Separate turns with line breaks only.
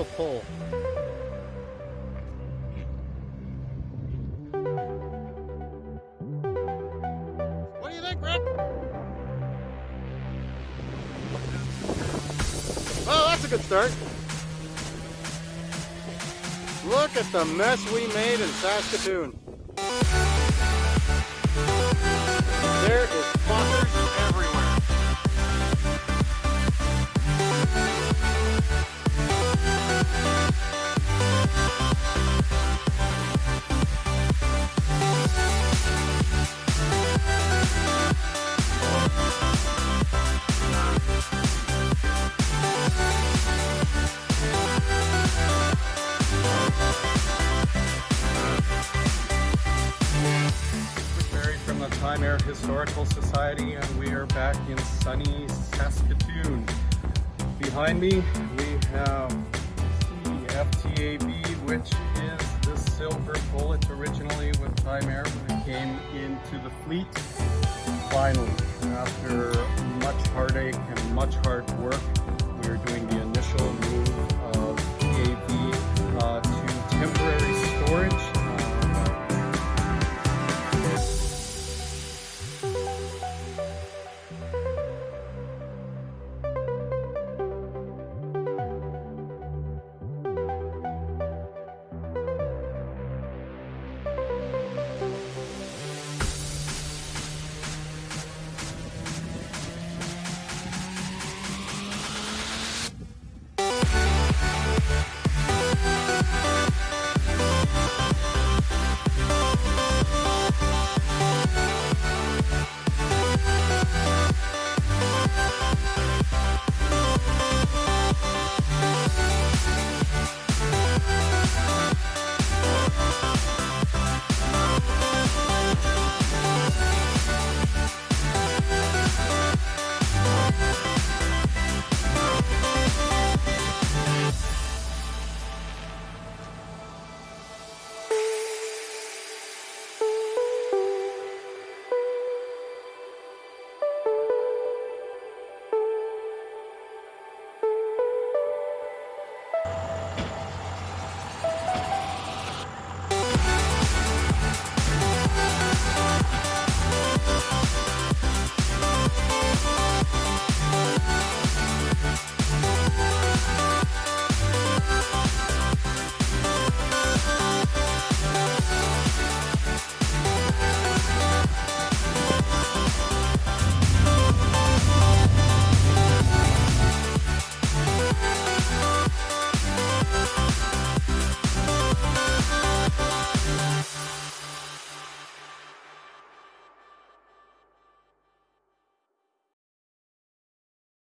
still full. What do you think, Rick? Oh, that's a good start. Look at the mess we made in Saskatoon. There is FOKKERs everywhere. Time Air Historical Society, and we are back in sunny Saskatoon. Behind me we have C-FTAV, which is the silver bullet originally with Time Air when it came into the fleet. Finally, after much heartache and much hard work, we are doing the initial move